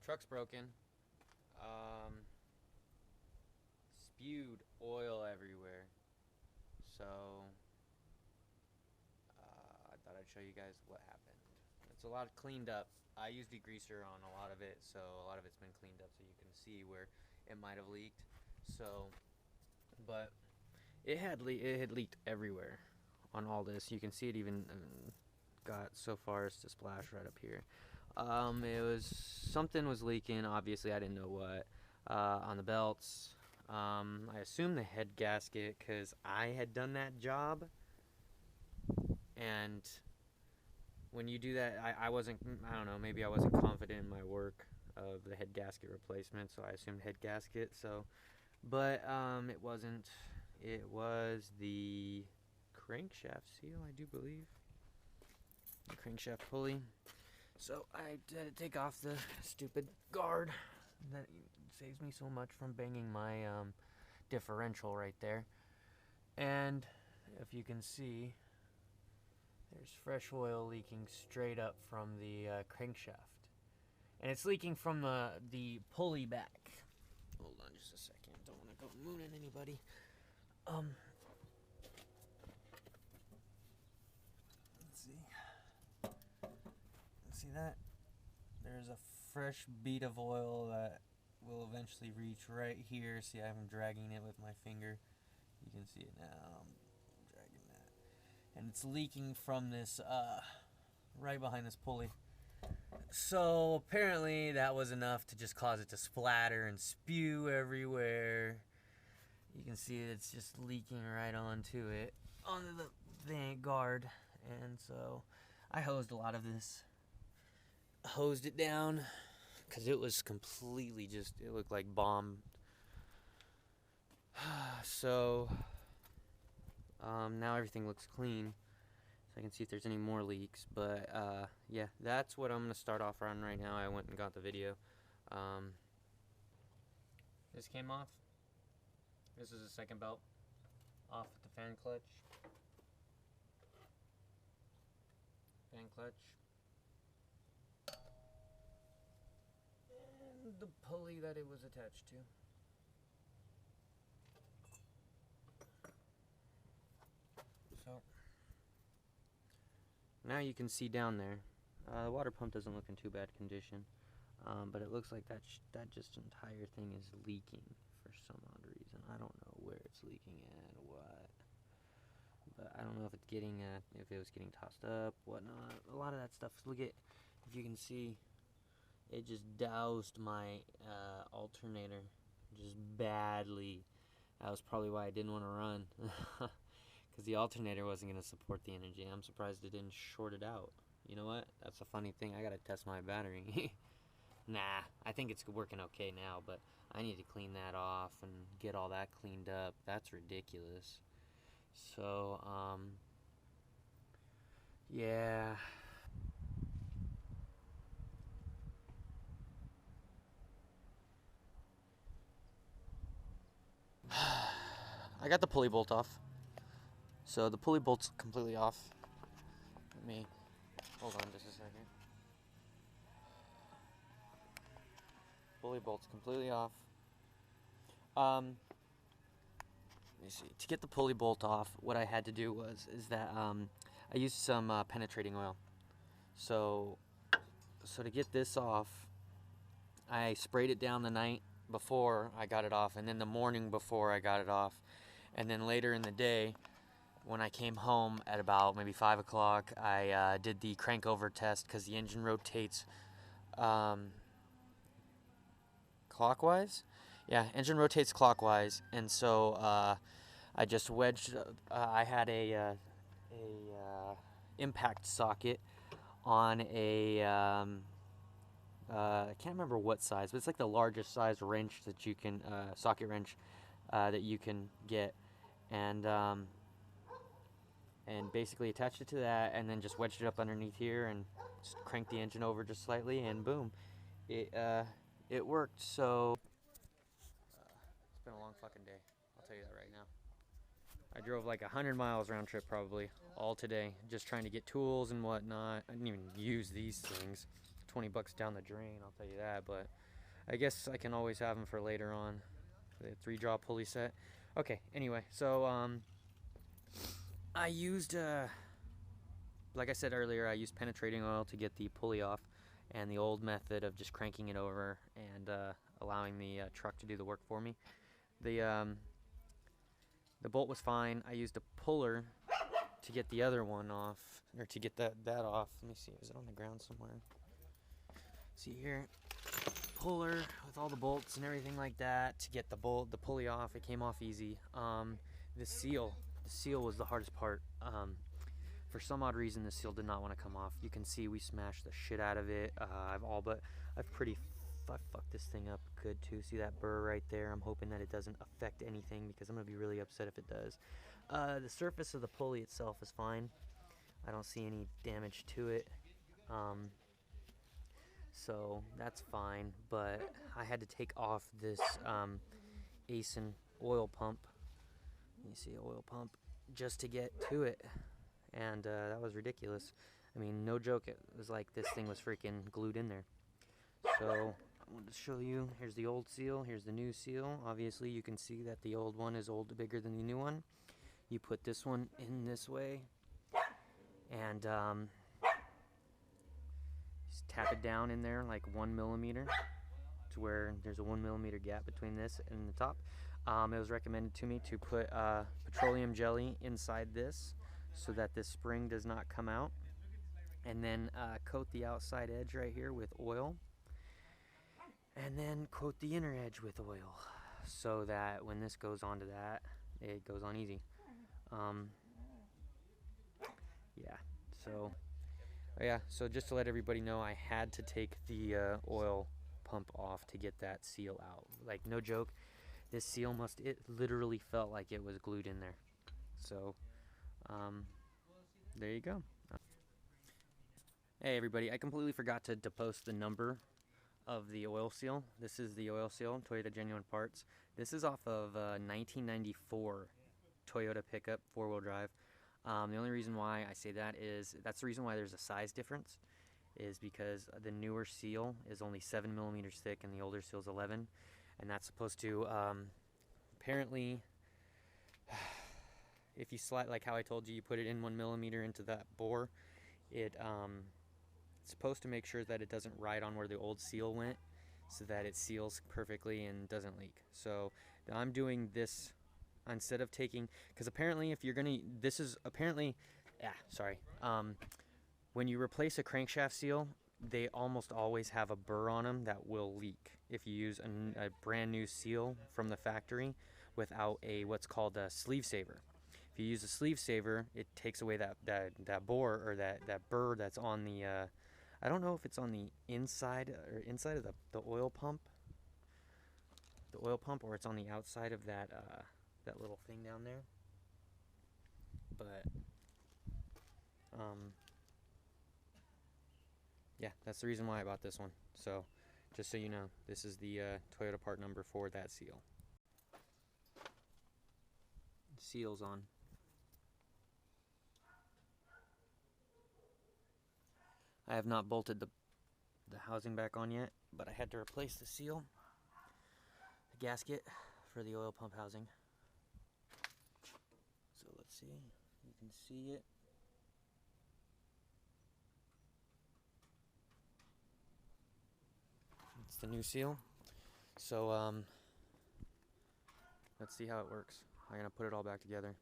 truck's broken. Spewed oil everywhere. So I thought I'd show you guys what happened. It's a lot cleaned up. I used degreaser on a lot of it, so a lot of it's been cleaned up so you can see where it might have leaked. So, but it had leaked everywhere on all this. You can see it even got so far as to splash right up here. It was something was leaking. Obviously, I didn't know what. On the belts. I assumed the head gasket because I had done that job. And when you do that, I wasn't. I don't know. Maybe I wasn't confident in my work of the head gasket replacement, so I assumed head gasket. So, but it wasn't. It was the crankshaft seal, I do believe. The crankshaft pulley. So I had to take off the stupid guard that saves me so much from banging my differential right there. And if you can see, there's fresh oil leaking straight up from the crankshaft. And it's leaking from the pulley back. Hold on just a second. Don't want to go mooning anybody. Let's see. See that? There's a fresh bead of oil that will eventually reach right here. See, I'm dragging it with my finger. You can see it now. I'm dragging that. And it's leaking from this, right behind this pulley. So apparently that was enough to just cause it to splatter and spew everywhere. You can see it's just leaking right onto it, onto the guard. And so I hosed a lot of this. Hosed it down because it was completely just, it looked like bomb. So now everything looks clean, so I can see if there's any more leaks. But yeah, that's what I'm gonna start off on right now. I went and got the video. This came off. This is the second belt off with the fan clutch. Fan clutch. And the pulley that it was attached to. So now you can see down there. The water pump doesn't look in too bad condition, but it looks like that just entire thing is leaking for some odd reason. I don't know where it's leaking at or what, but I don't know if it's getting if it was getting tossed up, whatnot. A lot of that stuff. Look at, if you can see, it just doused my alternator just badly. That was probably why I didn't want to run. Because the alternator wasn't going to support the energy. I'm surprised it didn't short it out. You know what? That's a funny thing. I got to test my battery. Nah, I think it's working okay now, but I need to clean that off and get all that cleaned up. That's ridiculous. So, yeah. I got the pulley bolt off. So the pulley bolt's completely off. Let me, hold on just a second. Pulley bolt's completely off. Let me see. To get the pulley bolt off, what I had to do is that I used some penetrating oil. So to get this off, I sprayed it down the night before I got it off, and then the morning before I got it off, and then later in the day, when I came home at about maybe 5 o'clock, I did the crank over test because the engine rotates clockwise. Yeah, engine rotates clockwise, and so I just wedged. I had a impact socket on a I can't remember what size, but it's like the largest size wrench that you can socket wrench that you can get, and basically attached it to that, and then just wedged it up underneath here and just cranked the engine over just slightly, and boom, it worked. So it's been a long fucking day. I'll tell you that right now. I drove like 100 miles round trip probably all today, just trying to get tools and whatnot. I didn't even use these things. $20 down the drain, I'll tell you that, but I guess I can always have them for later on. The 3-jaw pulley set. Okay, anyway, so I used, like I said earlier, I used penetrating oil to get the pulley off, and the old method of just cranking it over and allowing the truck to do the work for me. The bolt was fine. I used a puller to get the other one off, or to get that off. Let me see, is it on the ground somewhere? See here, puller with all the bolts and everything like that to get the pulley off. It came off easy. The seal was the hardest part. For some odd reason, the seal did not want to come off. You can see we smashed the shit out of it. I fucked this thing up good too. See that burr right there? I'm hoping that it doesn't affect anything, because I'm gonna be really upset if it does. The surface of the pulley itself is fine. I don't see any damage to it. So that's fine, but I had to take off this Aisin oil pump. You see, oil pump, just to get to it, and that was ridiculous. I mean, no joke, it was like this thing was freaking glued in there. So I wanted to show you, here's the old seal, here's the new seal. Obviously you can see that the old one is bigger than the new one. You put this one in this way, and just tap it down in there like 1 millimeter to where there's a 1 millimeter gap between this and the top. It was recommended to me to put petroleum jelly inside this so that this spring does not come out, and then coat the outside edge right here with oil, and then coat the inner edge with oil so that when this goes onto that, it goes on easy. So just to let everybody know, I had to take the oil pump off to get that seal out. Like, no joke, this seal it literally felt like it was glued in there. So there you go. Hey everybody, I completely forgot to post the number of the oil seal. This is the oil seal, Toyota Genuine Parts. This is off of 1994 Toyota pickup, 4-wheel drive. The only reason why I say that is, that's the reason why there's a size difference, is because the newer seal is only 7 millimeters thick and the older seal is 11, and that's supposed to, apparently, if you slide, like how I told you, you put it in 1 millimeter into that bore, it's supposed to make sure that it doesn't ride on where the old seal went, so that it seals perfectly and doesn't leak. So I'm doing this instead of taking, because apparently if you're gonna, this is apparently, when you replace a crankshaft seal, they almost always have a burr on them that will leak if you use a brand new seal from the factory without what's called a sleeve saver. If you use a sleeve saver, it takes away that bore, or that burr that's on the I don't know if it's on the inside of the oil pump, or it's on the outside of that little thing down there. But yeah, that's the reason why I bought this one. So just so you know, this is the Toyota part number for that seal. Seal's on. I have not bolted the housing back on yet, but I had to replace the seal, the gasket for the oil pump housing. So let's see, you can see it. It's the new seal. So let's see how it works. I'm gonna put it all back together.